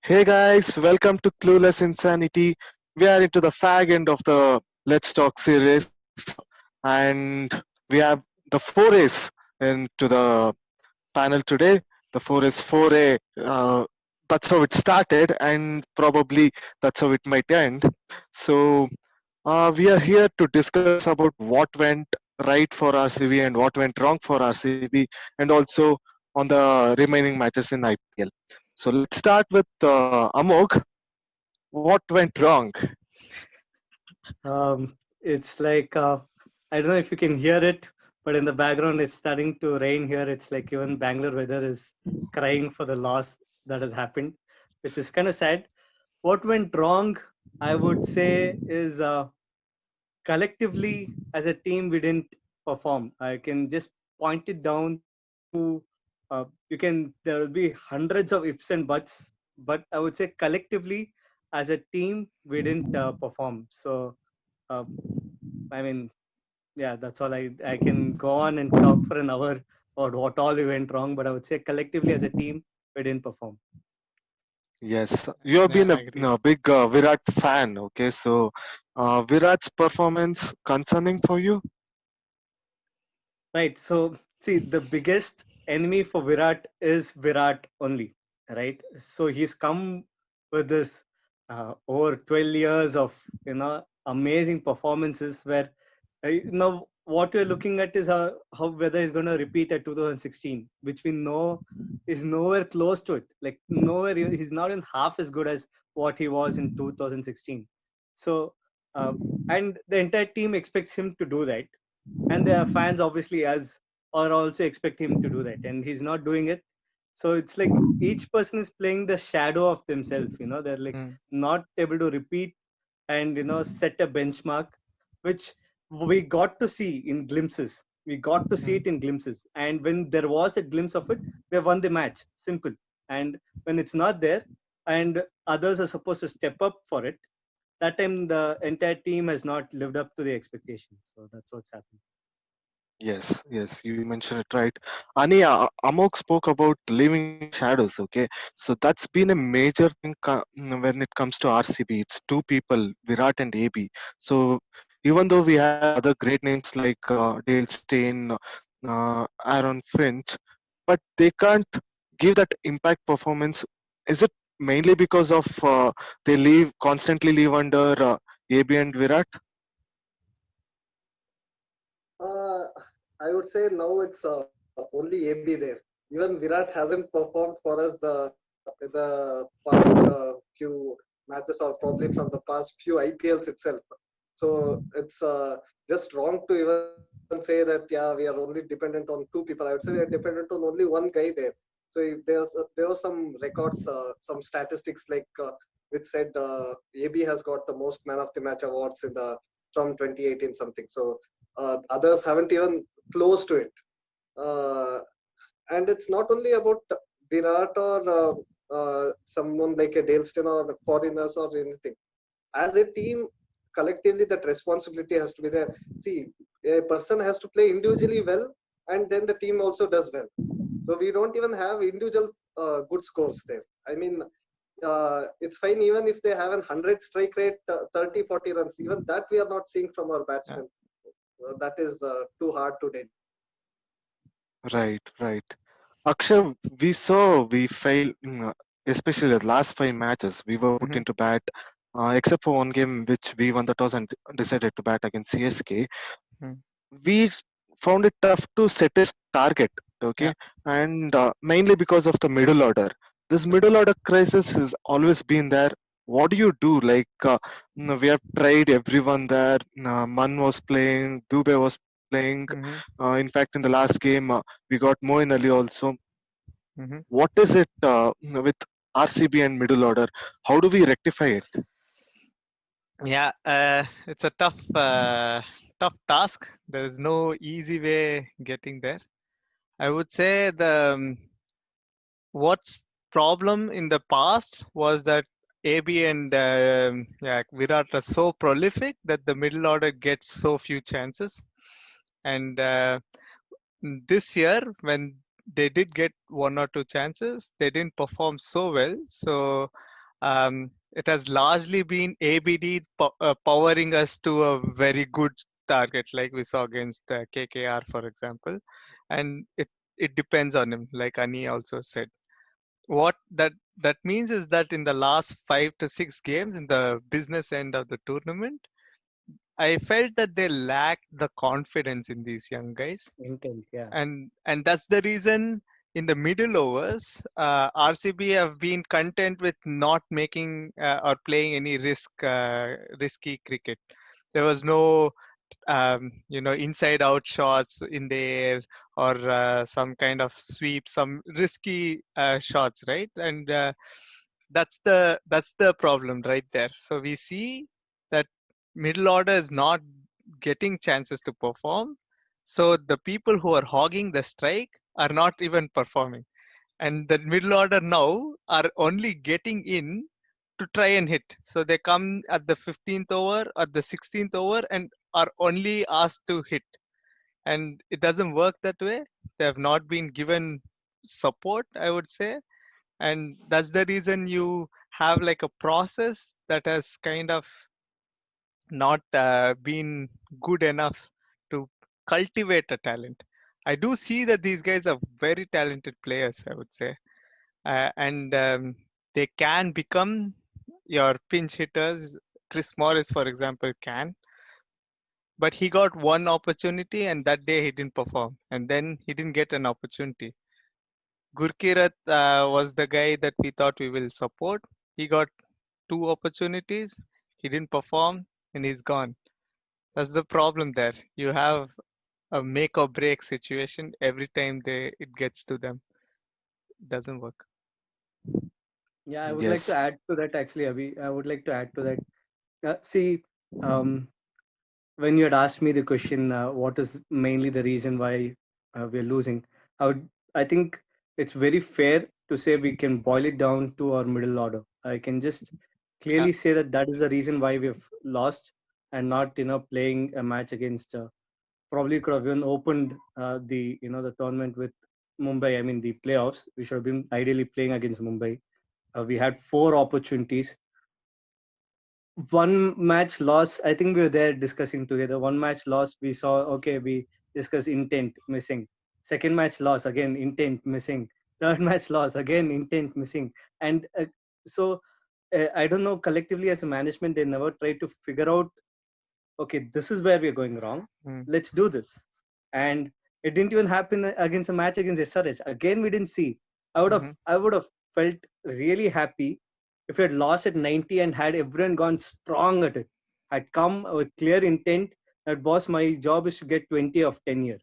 Hey guys, welcome to Clueless Insanity. We are into the fag end of the Let's Talk series, and we have the forays into the panel today. The four is 4A. That's how it started, and probably that's how it might end. So, we are here to discuss about what went right for RCB and what went wrong for RCB, and also on the remaining matches in IPL. So, let's start with Amog. What went wrong? It's like I don't know if you can hear it, but in the background it's starting to rain here. It's like even Bangalore weather is crying for the loss that has happened, which is kind of sad. What went wrong, I would say, is collectively as a team we didn't perform. I can just point it down to you can there will be hundreds of ifs and buts, but I would say collectively as a team we didn't perform. So. Uh, I mean, yeah, that's all. I can go on and talk for an hour about what all we went wrong, but I would say collectively as a team, we didn't perform. Yes, you have Yeah, been I a, agree. a big Virat fan. Okay, so Virat's performance concerning for you? Right. So, see, the biggest enemy for Virat is Virat only, right? So he's come with this over 12 years of, amazing performances where, what we're looking at is how whether he's going to repeat at 2016, which we know is nowhere close to it. Like, nowhere, he's not even half as good as what he was in 2016. So, uh, and the entire team expects him to do that, and their fans obviously as or also expect him to do that, and he's not doing it. So it's like each person is playing the shadow of themselves. They're like Mm. not able to repeat and set a benchmark, which we got to see in glimpses. We got to see Mm. it in glimpses, and when there was a glimpse of it, we won the match. Simple. And when it's not there, and others are supposed to step up for it, that time the entire team has not lived up to the expectations. So that's what's happened. Yes, yes, you mentioned it right. Ani, Amok spoke about living in shadows. Okay, so that's been a major thing when it comes to RCB. It's two people, Virat and AB. So even though we have other great names like Dale Steyn, Aaron Finch, but they can't give that impact performance. Is it mainly because of they constantly leave under AB and Virat? Uh, I would say now it's only AB there. Even Virat hasn't performed for us the past few matches, or probably from the past few IPLs itself. So it's just wrong to even say that yeah, we are only dependent on two people. I would say we are dependent on only one guy there. So if there were some records, some statistics like which said AB has got the most man of the match awards in the from 2018 something. So others haven't even close to it. Uh, and it's not only about Virat or someone like a Daleston or foreigners or anything. As a team, collectively, that responsibility has to be there. See, a person has to play individually well, and then the team also does well. So we don't even have individual good scores there. I mean, it's fine even if they have an 100 strike rate, 30, 40 runs. Even that we are not seeing from our Yeah. batsmen. That is too hard to do. Right, right. Akshay, we failed, especially the last 5 matches. We were put Mhm. into bat, except for one game which we won the toss and decided to bat against CSK. Mm. We found it tough to set a target, Yeah. okay, and mainly because of the middle order. This Yep. middle order crisis has always been there. What do you do? Like, we have tried everyone there. Man was playing, Dubey was playing. Mhm. In fact, in the last game, we got Moin Ali also. Mhm. What is it with RCB and middle order? How do we rectify it? Yeah. It's a tough task. There is no easy way getting there. I would say what's problem in the past was that AB and yeah, Virat are so prolific that the middle order gets so few chances. And this year, when they did get one or two chances, they didn't perform so well. So it has largely been ABD powering us to a very good target, like we saw against KKR, for example. And it depends on him, like Ani also said. What that means is that in the last 5 to 6 games in the business end of the tournament, I felt that they lacked the confidence in these young guys, Intent, yeah. and that's the reason in the middle overs, RCB have been content with not making or playing any risky cricket. There was no inside out shots in the air, or some kind of sweep, some risky shots, right? And that's the problem right there. So we see that middle order is not getting chances to perform, so the people who are hogging the strike are not even performing, and the middle order now are only getting in to try and hit. So they come at the 15th over or the 16th over and are only asked to hit, and it doesn't work that way. They have not been given support, I would say, and that's the reason you have like a process that has kind of not been good enough to cultivate a talent. I do see that these guys are very talented players, I would say, and they can become your pinch hitters. Chris Morris, for example, can, but he got one opportunity and that day he didn't perform, and then he didn't get an opportunity. Gurkirat was the guy that we thought we will support. He got 2 opportunities, he didn't perform, and he's gone. That's the problem there. You have a make or break situation every time it gets to them. It doesn't work. Yeah, I would like to Yes. add to that actually, Abhi. I would like to add to that. See, um, when you had asked me the question, what is mainly the reason why we're losing? I think it's very fair to say we can boil it down to our middle order. I can just Yeah, clearly say that that is the reason why we've lost and not, playing a match against. Probably could have even opened the tournament with Mumbai. I mean, the playoffs. We should have been ideally playing against Mumbai. We had 4 opportunities. One match loss, I think we were there discussing together. One match loss, we saw, okay, we discussed intent missing. Second match loss, again intent missing. Third match loss, again intent missing. And I don't know, collectively as a management, they never tried to figure out, okay, this is where we're going wrong, mm, let's do this. And it didn't even happen against a match against SRH. Again, we didn't see. mhm. I would have felt really happy if we had lost at 90 and had everyone gone strong at it, had come with clear intent that, boss, my job is to get 20 of 10 here.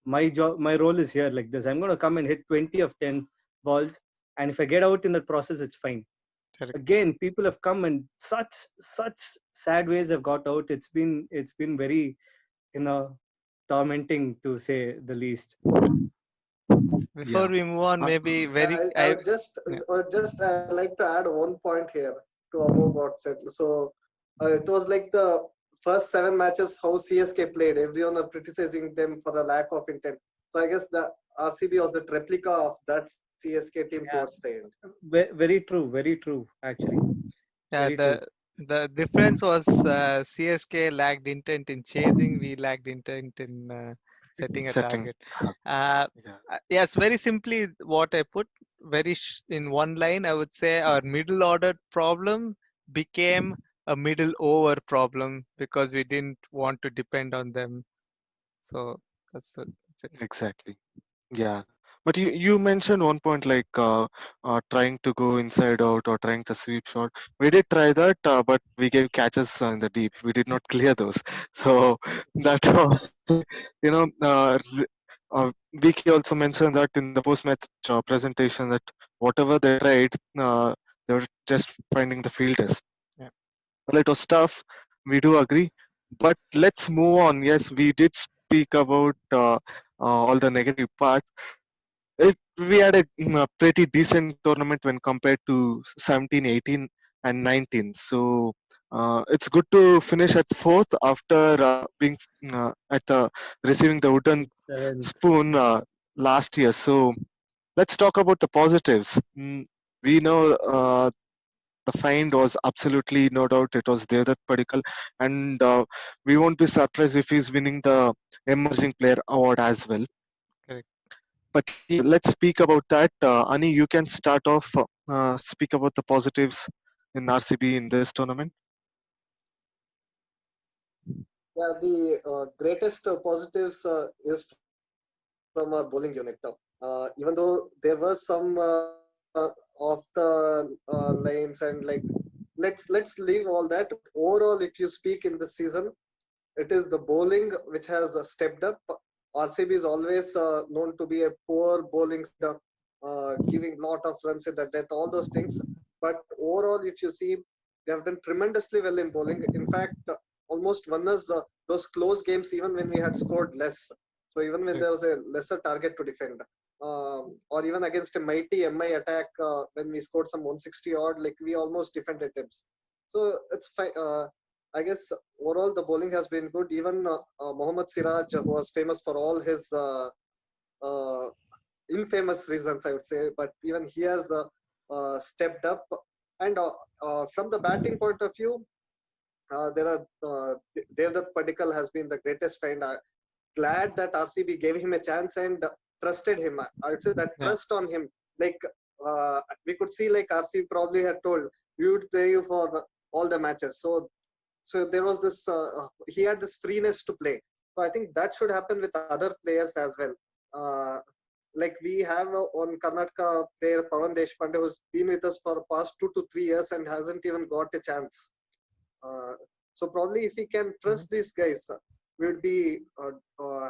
My role is here like this. I'm going to come and hit 20 of 10 balls. And if I get out in the process, it's fine. Correct. Again, people have come and such sad ways have got out. It's been very, tormenting, to say the least. Before Yeah. we move on, Uh, maybe very I I would just, yeah. like to add one point here to about what said. So it was like the first 7 matches how CSK played. Everyone are criticizing them for the lack of intent. So I guess the RCB was the replica of that CSK team Yeah, towards the end. very true, actually, Yeah, very true. the difference was CSK lacked intent in chasing. We lacked intent in setting a Setting. target. Uh, Yeah. yes, very simply, what I put in one line, I would say our middle order problem became a middle over problem because we didn't want to depend on them. So that's it. Exactly. Yeah. But you mentioned one point like trying to go inside out or trying to sweep shot. We did try that, but we gave catches in the deep. We did not clear those. So that was, you know, Vicky also mentioned that in the post-match presentation that whatever they tried, they were just finding the fielders. Yeah. Well, it was tough. We do agree. But let's move on. Yes, we did speak about all the negative parts. We had a pretty decent tournament when compared to 17, 18, and 19. So it's good to finish at fourth after being at the receiving the wooden Seventh. spoon last year. So let's talk about the positives. We know the find was absolutely no doubt it was Devdutt Padikkal, and we won't be surprised if he's winning the Emerging Player Award as well. Correct. But yeah, let's speak about that. Ani, you can start off. Speak about the positives in RCB in this tournament. Yeah, the greatest positives is from our bowling unit. Even though there were some of the lanes and like let's leave all that. Overall, if you speak in the season, it is the bowling which has stepped up. RCB is always known to be a poor bowling side, giving lot of runs in the death, all those things. But overall, if you see, they have done tremendously well in bowling. In fact, almost won us those close games even when we had scored less. So even when there was a lesser target to defend, or even against a mighty MI attack when we scored some 160 odd, like we almost defended them. So it's fine. I guess overall the bowling has been good. Even Mohammad Siraj, who was famous for all his uh, infamous reasons, I would say, but even he has stepped up. And from the batting point of view, there are Devdutt Padikkal has been the greatest find. Glad that RCB gave him a chance and trusted him. I would say that trust on him, like we could see, like RCB probably had told, we would play you for all the matches. So there was this, he had this freeness to play. So I think that should happen with other players as well. Like we have on Karnataka player Pawan Deshpande, who's been with us for past 2 to 3 years and hasn't even got a chance. So probably if we can trust these guys, we would be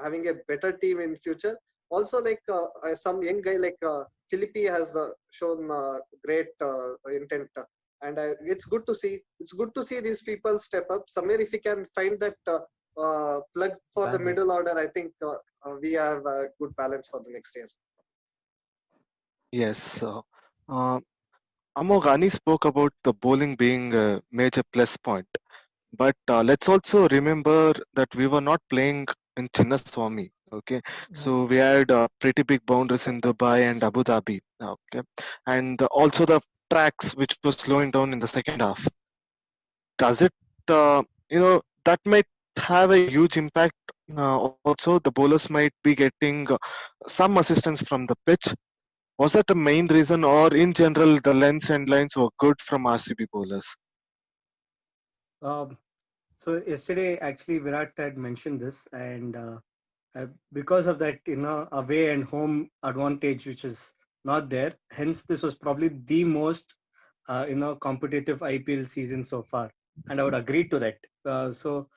having a better team in future. Also, like some young guy like Philippi has shown great intent, and it's good to see. It's good to see these people step up. Somewhere, if we can find that plug for the middle order, I think we have a good balance for the next year. Yes. Amog, Ani spoke about the bowling being a major plus point. But let's also remember that we were not playing in Chinnaswamy. Okay, so we had pretty big boundaries in Dubai and Abu Dhabi. Okay, and also the tracks which was slowing down in the second half. Does it, that might have a huge impact? Also, the bowlers might be getting some assistance from the pitch. Was that the main reason, or in general, the lengths and lines were good from RCB bowlers? So yesterday, actually, Virat had mentioned this, and because of that, away and home advantage, which is not there. Hence, this was probably the most, competitive IPL season so far, and I would agree to that. So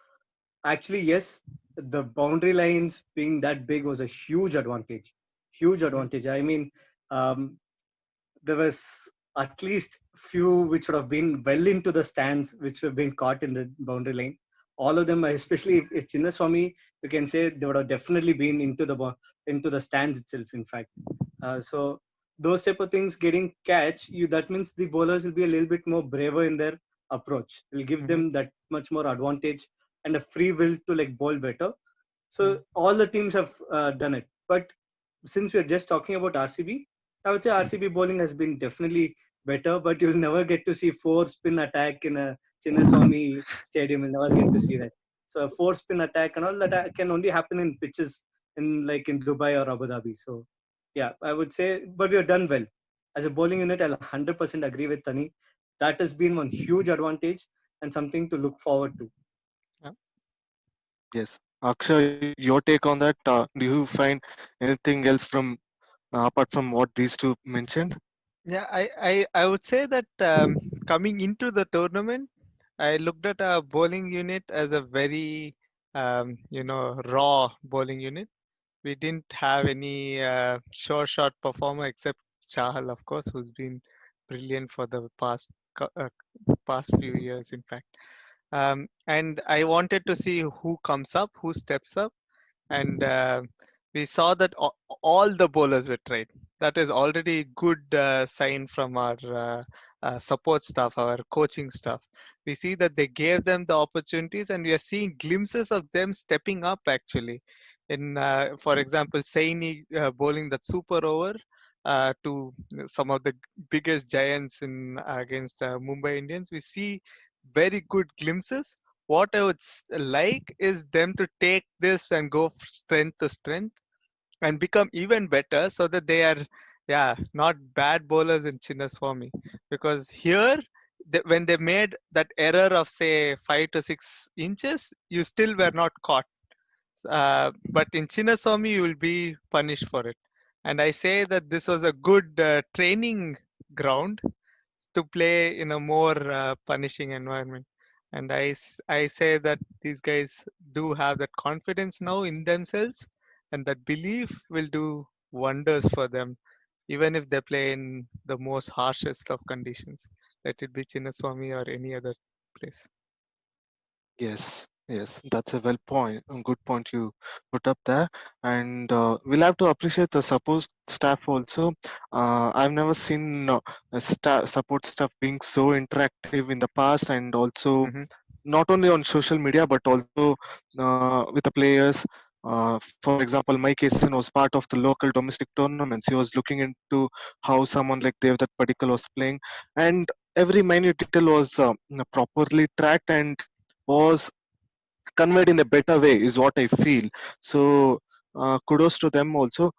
actually, yes, the boundary lines being that big was a huge advantage. Huge advantage. I mean, there was at least few which would have been well into the stands, which have been caught in the boundary line. All of them, especially if Chinnaswamy, you can say they would have definitely been into the stands itself. In fact, so those type of things getting catch you, that means the bowlers will be a little bit more braver in their approach. Will give them that much more advantage and a free will to like bowl better. So all the teams have done it. But since we are just talking about RCB, I would say RCB bowling has been definitely better, but you'll never get to see four spin attack in a Chinnaswamy stadium. You'll never get to see that. So a four spin attack and all that can only happen in pitches in Dubai or Abu Dhabi. So yeah, I would say, but we have done well. As a bowling unit, I'll 100% agree with Tani. That has been one huge advantage and something to look forward to. Yes. Akshay, your take on that? Do you find anything else from apart from what these two mentioned? Yeah, I would say that coming into the tournament, I looked at our bowling unit as a very raw bowling unit. We didn't have any sure shot performer except Chahal, of course, who's been brilliant for the past few years, in fact. And I wanted to see who comes up, who steps up, and we saw that all the bowlers were tried. That is already good sign from our support staff, our coaching staff. We see that they gave them the opportunities, and we are seeing glimpses of them stepping up actually. In for example, Saini bowling that super over to some of the biggest giants in against Mumbai Indians. We see very good glimpses. What I would like is them to take this and go strength to strength and become even better, so that they are, yeah, not bad bowlers in Chinnaswamy. Because here, when they made that error of say 5 to 6 inches, you still were not caught. But in Chinnaswamy, you will be punished for it. And I say that this was a good training ground to play in a more punishing environment. And I say that these guys do have that confidence now in themselves, and that belief will do wonders for them, even if they play in the most harshest of conditions, let it be Chinnaswamy or any other place. Yes, yes, that's a good point you put up there. And we'll have to appreciate the support staff also. I've never seen support staff being so interactive in the past, and also Hmm. not only on social media but also with the players. For example, Mike Eason was part of the local domestic tournaments. He was looking into how someone like Devdutt Padikkal was playing, and every minute detail was properly tracked and was conveyed in a better way, is what I feel. So kudos to them also.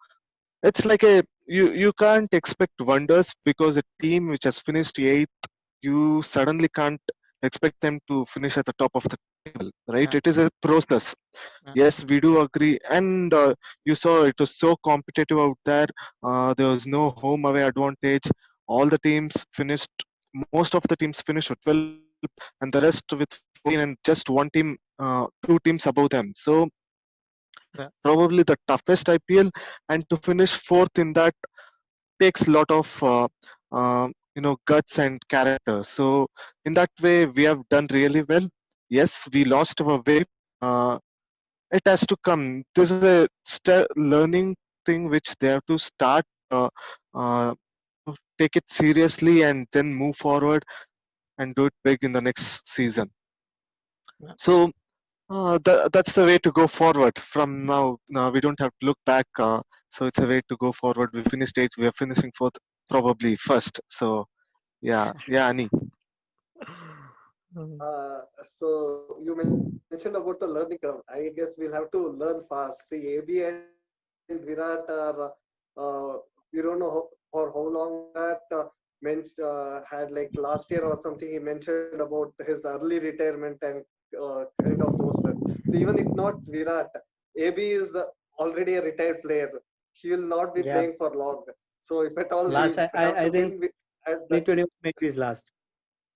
It's like you can't expect wonders because a team which has finished eighth, you suddenly can't expect them to finish at the top of the table, right? Yeah, It is a process. yeah, Yes, we do agree. And you saw it was so competitive out there. There was no home away advantage. All the teams finished, most of the teams finished with 12, and the rest with 14, and just one team, two teams above them. So yeah, probably the toughest IPL, and to finish fourth in that takes a lot of guts and character. So in that way, we have done really well. Yes, we lost our way. Uh, it has to come. This is a learning thing which they have to start. Uh, Take it seriously and then move forward and do it big in the next season. yeah. So that's the way to go forward. From now, we don't have to look back. So it's a way to go forward. We finished eighth. We are finishing fourth, probably first. So yeah, yeah, Ani. Mm. So you mentioned about the learning curve. I guess we'll have to learn fast. See, AB and Virat are, we don't know for how long Virat had, like last year or something, he mentioned about his early retirement and kind of those stuff. So even if not Virat, AB is already a retired player. He will not be Yeah, playing for long. So if at all we last have I to think win at the, 2021 maybe is last.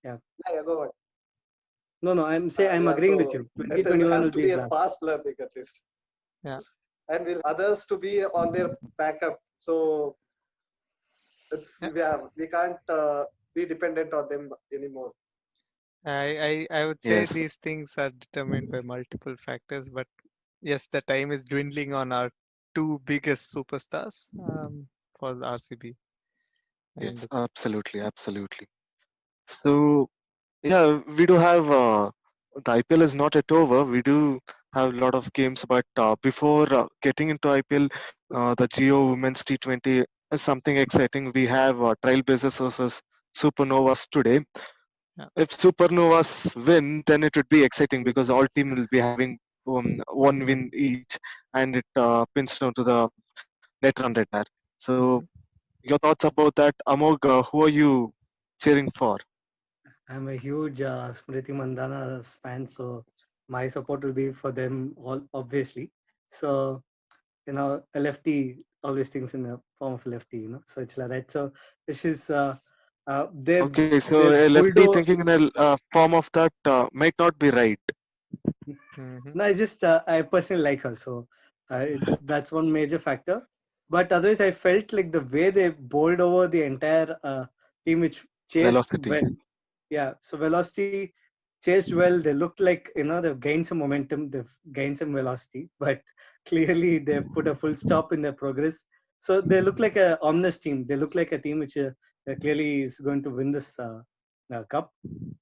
Yeah. yeah, go on. No, no, I'm Yeah, agreeing with so you. it is 2021 has will to be be his a last. fast learning at least, Yeah. and will others to be on their backup. So it's, Yeah. yeah, we can't be dependent on them anymore. I would say Yes, these things are determined by multiple factors, but yes, the time is dwindling on our two biggest superstars for the RCB. yes, And absolutely, absolutely. So yeah, we do have the IPL is not yet over. We do have a lot of games, but before getting into IPL, the Geo Women's T20 is something exciting. We have Trailblazers versus Supernovas today. yeah, If Supernovas win, then it would be exciting because all team will be having one Yeah. win each, and it pins down to the net run rate there. So mhm. your thoughts about that, Amog? Who are you cheering for? I'm a huge Smriti Mandana fan, so my support will be for them all, obviously. So, a lefty always thinks in the form of a lefty, so it's like that. So this is Okay, so they've a lefty bulldo. thinking in a form of that might not be right. Mhm. No, I just I personally like her, so that's one major factor. But otherwise, I felt like the way they bowled over the entire team, which chased Velocity. well. Yeah, so velocity chased well. They looked like they've gained some momentum, they've gained some velocity, but clearly they've put a full stop in their progress. So they look like a ominous team. They look like a team which clearly is going to win this cup.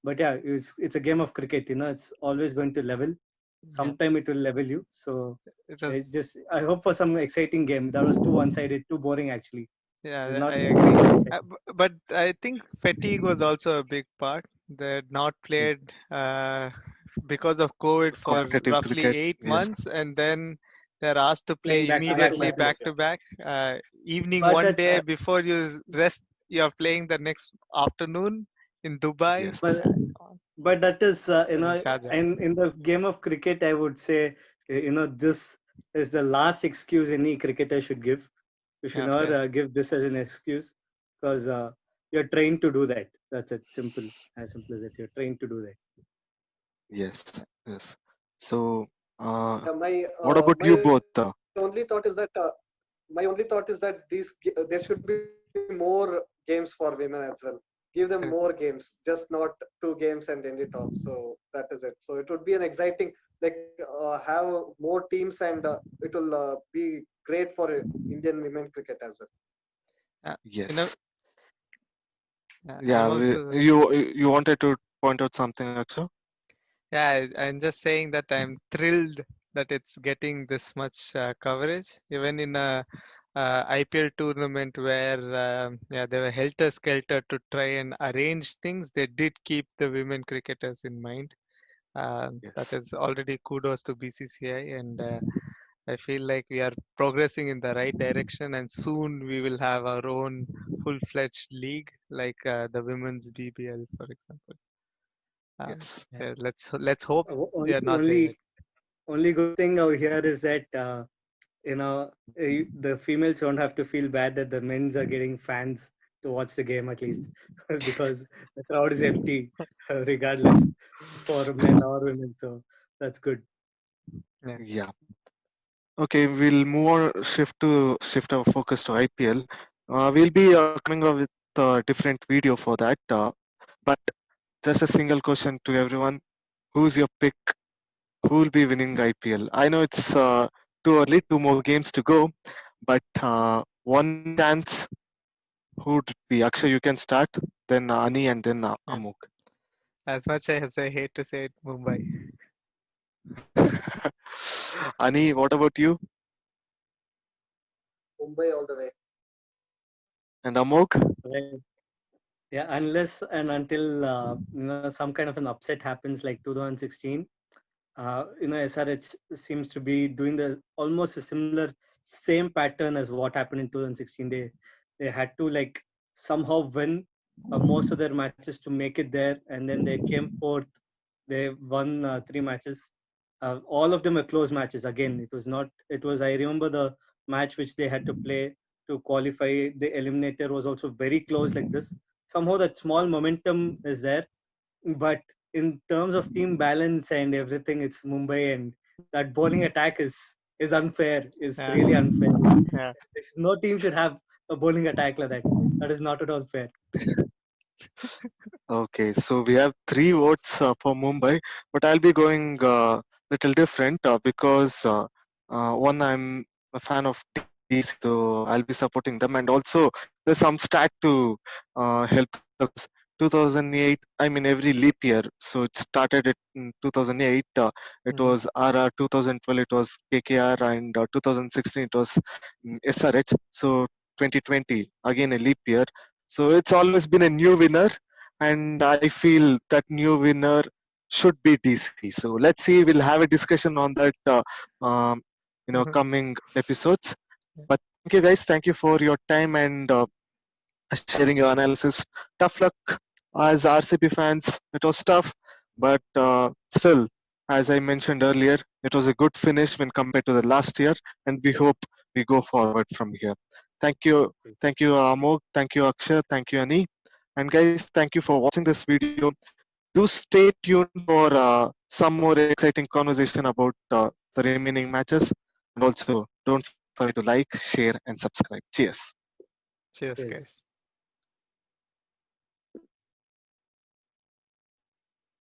But yeah, it's a game of cricket. It's always going to level. Yeah, Sometime it will level you. So it it was. just I hope for some exciting game. That was too one-sided, too boring actually. Yeah, He's not I agree. fit. But I think fatigue was also a big part. They had not played because of COVID for Competitive roughly cricket. eight Yes. months, and then they're asked to Playing play back to back immediately matches. back to back. Evening But one that's day before you rest, you're playing the next afternoon in Dubai. Yes. but but that is In Sharjah. in the game of cricket, I would say this is the last excuse any cricketer should give. You should not Okay. give this as an excuse, because you're trained to do that. That's it. Simple, as simple as it. You're trained to do that. Yes. Yes. So, My what about you both? only thought is that there should be more games for women as well. Give them more games, just not 2 games and end it off. So that is it. So it would be an exciting, like have more teams, and it will be great for Indian women cricket as well. You know, Yes. I'm Yeah. also. You wanted to point out something, Akshay? Yeah, I'm just saying that I'm thrilled that it's getting this much coverage, even in a IPL tournament where yeah, they were helter skelter to try and arrange things. They did keep the women cricketers in mind. That Yes. is already kudos to BCCI, and I feel like we are progressing in the right direction, and soon we will have our own full-fledged league like the women's BBL, for example. Yes. Yeah. Yeah, let's hope we are not there Only yet. only good thing over here is that the females don't have to feel bad that the men's are getting fans to watch the game at least, because the crowd is empty regardless, for men or women. So that's good. Yeah. Yeah. Okay, we'll move on, shift our focus to IPL. We'll be coming up with a different video for that. But just a single question to everyone: who's your pick? Who will be winning IPL? I know it's too early, 2 more games to go, but one chance. Who would it be? Akshay, you can start. Then Ani, and then Yeah. Amuk. As much as I hate to say it, Mumbai. Ani, what about you? Mumbai all the way. And Amok? Right. Yeah, unless and until some kind of an upset happens like 2016, SRH seems to be doing the almost a similar same pattern as what happened in 2016. They had to like somehow win most of their matches to make it there, and then they came fourth. They won 3 matches. All of them were close matches. Again, it was not. It was. I remember the match which they had to play to qualify. The eliminator was also very close like this. Somehow that small momentum is there, but in terms of team balance and everything, it's Mumbai, and that bowling attack is unfair. Is Yeah. really unfair. Yeah. No team should have a bowling attack like that. That is not at all fair. Okay, so we have 3 votes for Mumbai, but I'll be going little different because one, I'm a fan of DC, so I'll be supporting them, and also there's some stat to help us. 2008, I mean every leap year. So it started in 2008. It Mhm. was RR. 2012 it was KKR, and 2016 it was SRH. So 2020 again a leap year. So it's always been a new winner, and I feel that new winner should be DC. So let's see. We'll have a discussion on that, um, coming episodes. But thank you, guys. Thank you for your time and sharing your analysis. Tough luck as RCB fans. It was tough, but still, as I mentioned earlier, it was a good finish when compared to the last year, and we hope we go forward from here. Thank you, Amok. Thank you, Akshay. Thank you, Ani. And guys, thank you for watching this video. Do stay tuned for some more exciting conversation about the remaining matches. And also, don't forget to like, share, and subscribe. Cheers. Cheers, Yes. guys.